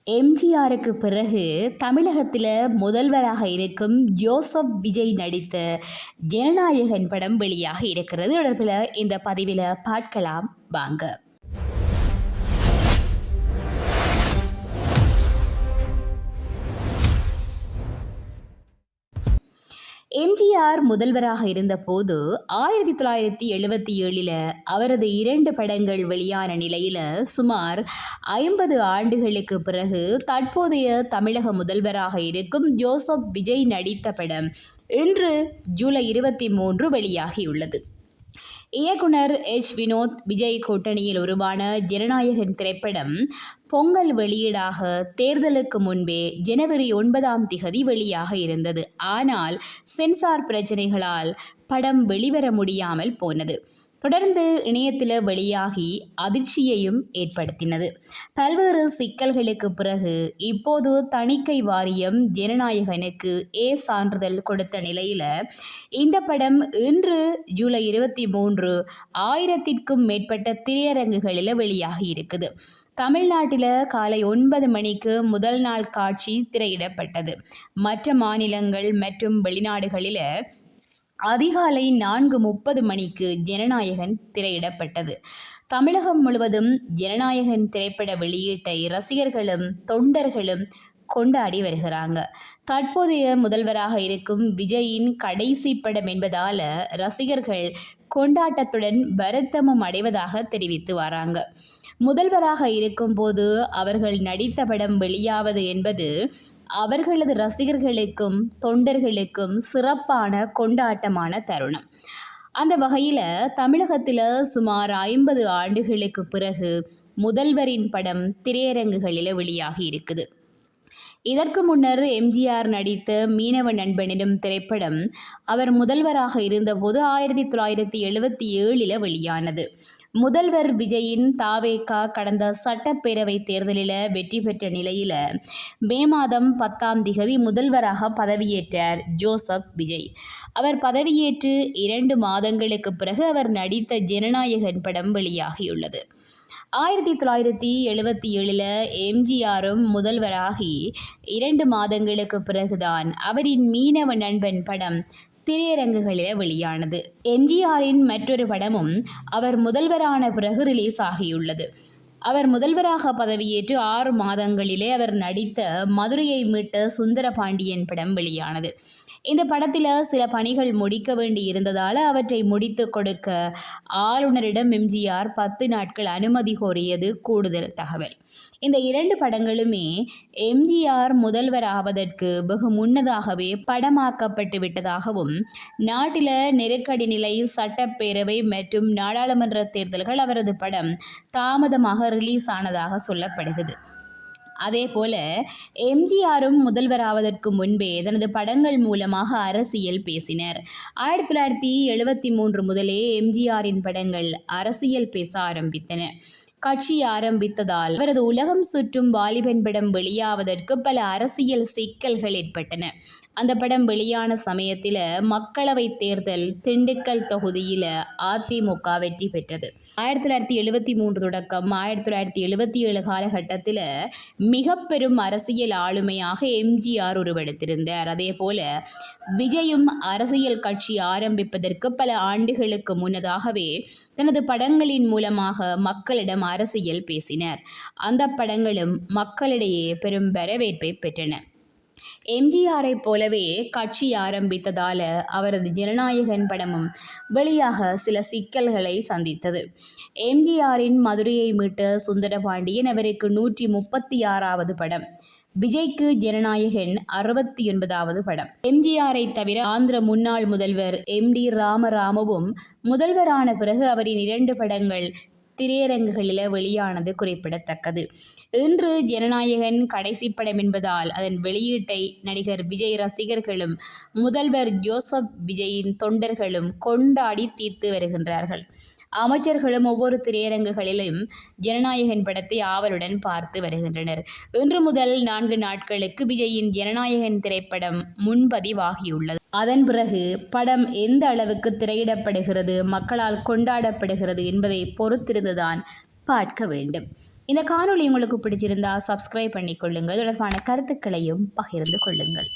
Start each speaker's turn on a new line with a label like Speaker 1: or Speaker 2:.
Speaker 1: எம்ஜிஆருக்கு பிறகு தமிழகத்தில் முதல்வராக இருக்கும் ஜோசப் விஜய் நடித்த ஜனநாயகன் படம் வெளியாக இருக்கிறது. தொடர்பில் இந்த பதிவில் பார்க்கலாம் வாங்க. எம்ஜிஆர் முதல்வராக இருந்தபோது 1977 அவரது 2 படங்கள் வெளியான நிலையில் சுமார் 50 ஆண்டுகளுக்கு பிறகு தற்போதைய தமிழக முதல்வராக இருக்கும் ஜோசப் விஜய் நடித்த படம் இன்று ஜூலை 23 வெளியாகியுள்ளது. இயக்குனர் வினோத் விஜய் கூட்டணியில் உருவான ஜனநாயகன் திரைப்படம் பொங்கல் வெளியீடாக தேர்தலுக்கு முன்பே ஜனவரி 9 வெளியாக இருந்தது. ஆனால் சென்சார் பிரச்சனைகளால் படம் வெளிவர முடியாமல் போனது. தொடர்ந்து இணையத்தில் வெளியாகி அதிர்ச்சியையும் ஏற்படுத்தினது. பல்வேறு சிக்கல்களுக்கு பிறகு இப்போது தணிக்கை வாரியம் ஜனநாயகனுக்கு சான்றிதழ் கொடுத்த நிலையில் இந்த படம் இன்று ஜூலை 23 1000க்கும் மேற்பட்ட திரையரங்குகளில் வெளியாகி இருக்குது. தமிழ்நாட்டில் காலை 9 மணிக்கு முதல் நாள் காட்சி திரையிடப்பட்டது. மற்ற மாநிலங்கள் மற்றும் வெளிநாடுகளில் அதிகாலை 4:30 மணிக்கு ஜனநாயகன் திரையிடப்பட்டது. தமிழகம் முழுவதும் ஜனநாயகன் திரைப்பட வெளியீட்டை ரசிகர்களும் தொண்டர்களும் கொண்டாடி வருகிறாங்க. தற்போதைய முதல்வராக இருக்கும் விஜயின் கடைசி படம் என்பதால் ரசிகர்கள் கொண்டாட்டத்துடன் வருத்தமும் அடைவதாக தெரிவித்து வராங்க. முதல்வராக இருக்கும்போது அவர்கள் நடித்த படம் வெளியாவது என்பது அவர்களது ரசிகர்களுக்கும் தொண்டர்களுக்கும் சிறப்பான கொண்டாட்டமான தருணம். அந்த வகையில் தமிழகத்தில் சுமார் 50 ஆண்டுகளுக்கு பிறகு முதல்வரின் படம் திரையரங்குகளில் வெளியாகி இருக்குது. இதற்கு முன்னர் எம்ஜிஆர் நடித்த மீனவ நண்பன் எனும் திரைப்படம் அவர் முதல்வராக இருந்தபோது 1977 வெளியானது. முதல்வர் விஜயின் தாவேகா கடந்த சட்டப்பேரவை தேர்தலில் வெற்றி பெற்ற நிலையில் மே மாதம் 10 முதல்வராக பதவியேற்றார் ஜோசப் விஜய். அவர் பதவியேற்று 2 மாதங்களுக்கு பிறகு அவர் நடித்த ஜனநாயகன் படம் வெளியாகியுள்ளது. 1977 எம்ஜிஆரும் முதல்வராகி 2 மாதங்களுக்கு பிறகுதான் அவரின் மீனவ நண்பன் படம் திரையரங்குகளில் வெளியானது. எம்ஜிஆரின் மற்றொரு படமும் அவர் முதல்வரான பிறகு ரிலீஸ் ஆகியுள்ளது. அவர் முதல்வராக பதவியேற்று 6 மாதங்களிலே அவர் நடித்த மதுரையை மீட்ட சுந்தரபாண்டியன் படம் வெளியானது. இந்த படத்தில் சில பணிகள் முடிக்க வேண்டி இருந்ததால் அவற்றை முடித்து கொடுக்க ஆளுநரிடம் எம்ஜிஆர் 10 நாட்கள் அனுமதி கோரியது கூடுதல் தகவல். இந்த 2 படங்களுமே எம்ஜிஆர் முதல்வர் ஆவதற்கு வெகு முன்னதாகவே படமாக்கப்பட்டு விட்டதாகவும் நாட்டில் நெருக்கடி நிலை, சட்டப்பேரவை மற்றும் நாடாளுமன்ற தேர்தல்கள் அவரது படம் தாமதமாக ரிலீஸ் ஆனதாக சொல்லப்படுகிறது. அதேபோல எம்ஜிஆரும் முதல்வராவதற்கு முன்பே தனது படங்கள் மூலமாக அரசியல் பேசினர். 1973 முதலே எம்ஜிஆரின் படங்கள் அரசியல் பேச ஆரம்பித்தன. கட்சி ஆரம்பித்ததால் அவரது உலகம் சுற்றும் வாலிபன் படம் வெளியாவதற்கு பல அரசியல் சிக்கல்கள் ஏற்பட்டன. அந்த படம் வெளியான சமயத்தில் மக்களவை தேர்தல் திண்டுக்கல் தொகுதியில் அதிமுக வெற்றி பெற்றது. 1973 தொடக்கம் 1977 காலகட்டத்தில் மிக பெரும் அரசியல் ஆளுமையாக எம்ஜிஆர் உருவெடுத்திருந்தார். அதே போல விஜயும் அரசியல் கட்சி ஆரம்பிப்பதற்கு பல ஆண்டுகளுக்கு முன்னதாகவே தனது படங்களின் மூலமாக மக்களிடம் அரசியல் பேசினார். அந்த படங்களும் மக்களிடையே பெரும் வரவேற்பை பெற்றன. எம்ஜிஆரை போலவே கட்சி ஆரம்பித்ததால் அவரது ஜனநாயகன் படமும் வெளியாக சில சிக்கல்களை சந்தித்தது. எம்ஜிஆரின் மதுரையை மீட்ட சுந்தரபாண்டியன் அவருக்கு 136வது படம். விஜய்க்கு ஜனநாயகன் 69வது படம். எம்ஜிஆரை தவிர ஆந்திர முன்னாள் முதல்வர் MD ராமராவும் முதல்வரான பிறகு அவரின் 2 படங்கள் திரையரங்குகளில் வெளியானது குறிப்பிடத்தக்கது. இன்று ஜனநாயகன் கடைசி படம் என்பதால் அதன் வெளியீட்டை நடிகர் விஜய் ரசிகர்களும் முதல்வர் ஜோசப் விஜயின் தொண்டர்களும் கொண்டாடி தீர்த்து வருகின்றார்கள். அமைச்சர்களும் ஒவ்வொரு திரையரங்குகளிலும் ஜனநாயகன் படத்தை ஆவலுடன் பார்த்து வருகின்றனர். இன்று முதல் 4 நாட்களுக்கு விஜயின் ஜனநாயகன் திரைப்படம் முன்பதிவாகியுள்ளது. அதன் பிறகு படம் எந்த அளவுக்கு திரையிடப்படுகிறது, மக்களால் கொண்டாடப்படுகிறது என்பதை பொறுத்திருந்துதான் பார்க்க வேண்டும். இந்த காணொளி உங்களுக்கு பிடிச்சிருந்தா சப்ஸ்கிரைப் பண்ணிக்கொள்ளுங்கள். தொடர்பான கருத்துக்களையும் பகிர்ந்து கொள்ளுங்கள்.